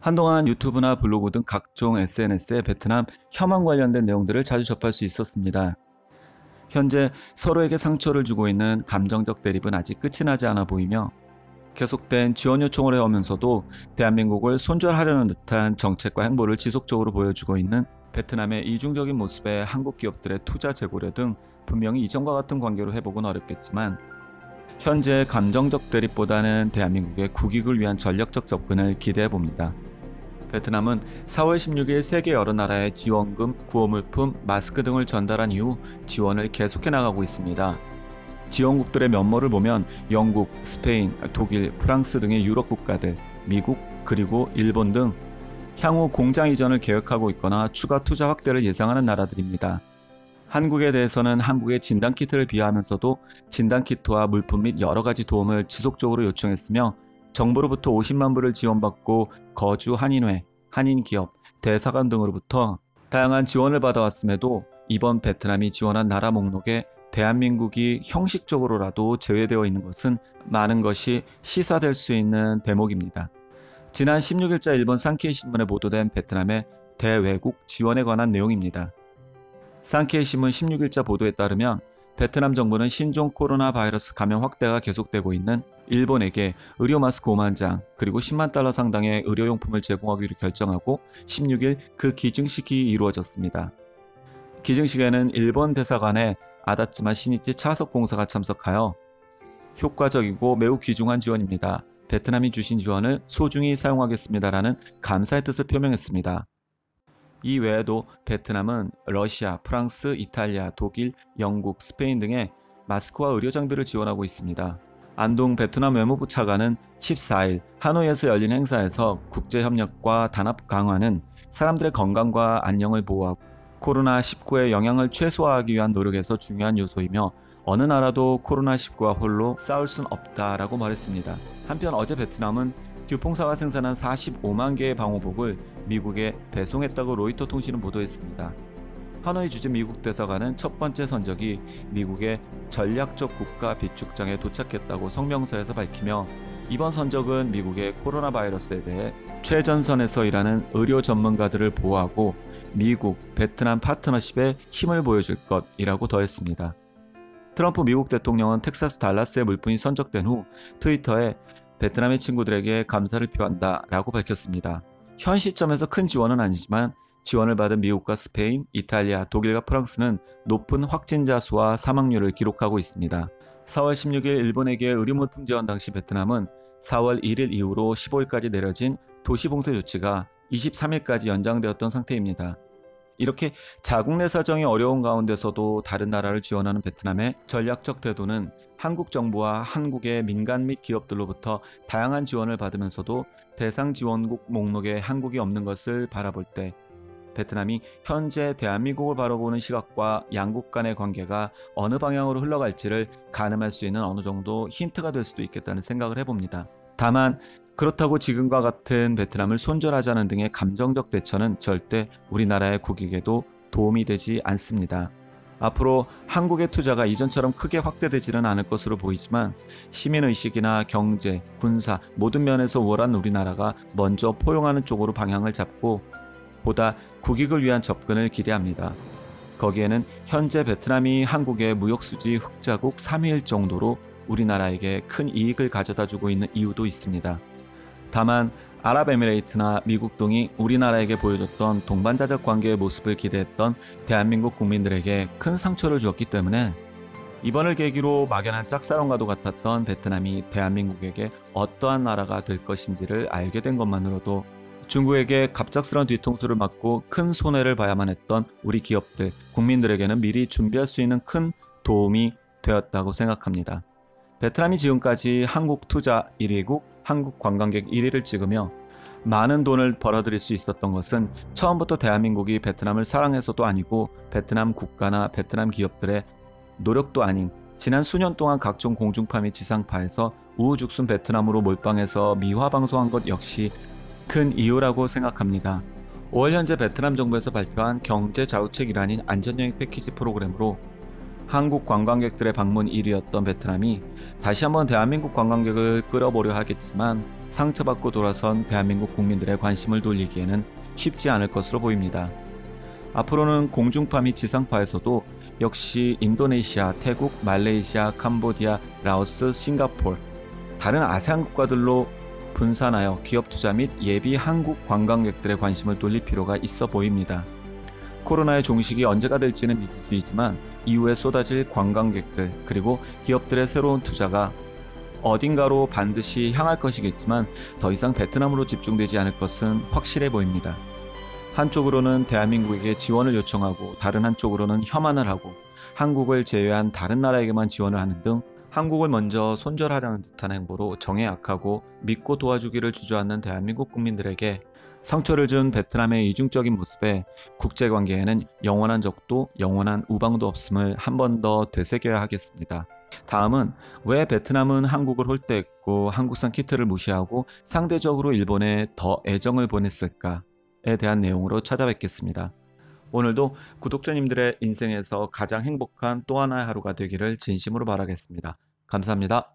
한동안 유튜브나 블로그 등 각종 SNS에 베트남 혐한 관련된 내용들을 자주 접할 수 있었습니다. 현재 서로에게 상처를 주고 있는 감정적 대립은 아직 끝이 나지 않아 보이며 계속된 지원 요청을 해오면서도 대한민국을 손절하려는 듯한 정책과 행보를 지속적으로 보여주고 있는 베트남의 이중적인 모습에 한국 기업들의 투자 재고려 등 분명히 이전과 같은 관계로 해보곤 어렵겠지만 현재 감정적 대립보다는 대한민국의 국익을 위한 전략적 접근을 기대해 봅니다. 베트남은 4월 16일 세계 여러 나라에 지원금, 구호물품, 마스크 등을 전달한 이후 지원을 계속해 나가고 있습니다. 지원국들의 면모를 보면 영국, 스페인, 독일, 프랑스 등의 유럽 국가들, 미국, 그리고 일본 등 향후 공장 이전을 계획하고 있거나 추가 투자 확대를 예상하는 나라들입니다. 한국에 대해서는 한국의 진단키트를 비하하면서도 진단키트와 물품 및 여러 가지 도움을 지속적으로 요청했으며 정부로부터 50만 불을 지원받고 거주 한인회, 한인기업, 대사관 등으로부터 다양한 지원을 받아왔음에도 이번 베트남이 지원한 나라 목록에 대한민국이 형식적으로라도 제외되어 있는 것은 많은 것이 시사될 수 있는 대목입니다. 지난 16일자 일본 산케이 신문에 보도된 베트남의 대외국 지원에 관한 내용입니다. 산케이 신문 16일자 보도에 따르면 베트남 정부는 신종 코로나 바이러스 감염 확대가 계속되고 있는 일본에게 의료 마스크 5만 장 그리고 10만 달러 상당의 의료용품을 제공하기로 결정하고 16일 그 기증식이 이루어졌습니다. 기증식에는 일본 대사관의 아다츠마 시니치 차석 공사가 참석하여 효과적이고 매우 귀중한 지원입니다. 베트남이 주신 지원을 소중히 사용하겠습니다라는 감사의 뜻을 표명했습니다. 이 외에도 베트남은 러시아, 프랑스, 이탈리아, 독일, 영국, 스페인 등의 마스크와 의료 장비를 지원하고 있습니다. 안동 베트남 외무부 차관은 14일 하노이에서 열린 행사에서 국제협력과 단합 강화는 사람들의 건강과 안녕을 보호하고 코로나19의 영향을 최소화하기 위한 노력에서 중요한 요소이며 어느 나라도 코로나19와 홀로 싸울 순 없다라고 말했습니다. 한편 어제 베트남은 듀퐁사가 생산한 45만 개의 방호복을 미국에 배송했다고 로이터 통신은 보도했습니다. 하노이 주재 미국 대사관은 첫 번째 선적이 미국의 전략적 국가 비축장에 도착했다고 성명서에서 밝히며 이번 선적은 미국의 코로나 바이러스에 대해 최전선에서 일하는 의료 전문가들을 보호하고 미국, 베트남 파트너십에 힘을 보여줄 것이라고 더했습니다. 트럼프 미국 대통령은 텍사스 달라스의 물품이 선적된 후 트위터에 베트남의 친구들에게 감사를 표한다 라고 밝혔습니다. 현 시점에서 큰 지원은 아니지만 지원을 받은 미국과 스페인, 이탈리아, 독일과 프랑스는 높은 확진자 수와 사망률을 기록하고 있습니다. 4월 16일 일본에게 의료물품 지원 당시 베트남은 4월 1일 이후로 15일까지 내려진 도시봉쇄 조치가 23일까지 연장되었던 상태입니다. 이렇게 자국 내 사정이 어려운 가운데서도 다른 나라를 지원하는 베트남의 전략적 태도는 한국 정부와 한국의 민간 및 기업들로부터 다양한 지원을 받으면서도 대상 지원국 목록에 한국이 없는 것을 바라볼 때 베트남이 현재 대한민국을 바라보는 시각과 양국 간의 관계가 어느 방향으로 흘러갈지를 가늠할 수 있는 어느 정도 힌트가 될 수도 있겠다는 생각을 해봅니다. 다만 그렇다고 지금과 같은 베트남을 손절하자는 등의 감정적 대처는 절대 우리나라의 국익에도 도움이 되지 않습니다. 앞으로 한국의 투자가 이전처럼 크게 확대되지는 않을 것으로 보이지만 시민의식이나 경제, 군사 모든 면에서 우월한 우리나라가 먼저 포용하는 쪽으로 방향을 잡고 보다 국익을 위한 접근을 기대합니다. 거기에는 현재 베트남이 한국의 무역수지 흑자국 3위일 정도로 우리나라에게 큰 이익을 가져다주고 있는 이유도 있습니다. 다만 아랍에미레이트나 미국 등이 우리나라에게 보여줬던 동반자적 관계의 모습을 기대했던 대한민국 국민들에게 큰 상처를 주었기 때문에 이번을 계기로 막연한 짝사랑과도 같았던 베트남이 대한민국에게 어떠한 나라가 될 것인지를 알게 된 것만으로도 중국에게 갑작스러운 뒤통수를 맞고 큰 손해를 봐야만 했던 우리 기업들, 국민들에게는 미리 준비할 수 있는 큰 도움이 되었다고 생각합니다. 베트남이 지금까지 한국 투자 1위국, 한국 관광객 1위를 찍으며 많은 돈을 벌어들일 수 있었던 것은 처음부터 대한민국이 베트남을 사랑해서도 아니고 베트남 국가나 베트남 기업들의 노력도 아닌 지난 수년 동안 각종 공중파 및 지상파에서 우후죽순 베트남으로 몰빵해서 미화방송한 것 역시 큰 이유라고 생각합니다. 5월 현재 베트남 정부에서 발표한 경제 좌우책 일환인 안전여행 패키지 프로그램으로 한국 관광객들의 방문 1위였던 베트남이 다시 한번 대한민국 관광객을 끌어보려 하겠지만 상처받고 돌아선 대한민국 국민들의 관심을 돌리기에는 쉽지 않을 것으로 보입니다. 앞으로는 공중파 및 지상파에서도 역시 인도네시아, 태국, 말레이시아, 캄보디아, 라오스, 싱가포르, 다른 아세안 국가들로 분산하여 기업 투자 및 예비 한국 관광객들의 관심을 돌릴 필요가 있어 보입니다. 코로나의 종식이 언제가 될지는 미지수이지만 이후에 쏟아질 관광객들 그리고 기업들의 새로운 투자가 어딘가로 반드시 향할 것이겠지만 더 이상 베트남으로 집중되지 않을 것은 확실해 보입니다. 한쪽으로는 대한민국에게 지원을 요청하고 다른 한쪽으로는 혐한을 하고 한국을 제외한 다른 나라에게만 지원을 하는 등 한국을 먼저 손절하려는 듯한 행보로 정에 약하고 믿고 도와주기를 주저앉는 대한민국 국민들에게 상처를 준 베트남의 이중적인 모습에 국제관계에는 영원한 적도 영원한 우방도 없음을 한 번 더 되새겨야 하겠습니다. 다음은 왜 베트남은 한국을 홀대했고 한국산 키트를 무시하고 상대적으로 일본에 더 애정을 보냈을까에 대한 내용으로 찾아뵙겠습니다. 오늘도 구독자님들의 인생에서 가장 행복한 또 하나의 하루가 되기를 진심으로 바라겠습니다. 감사합니다.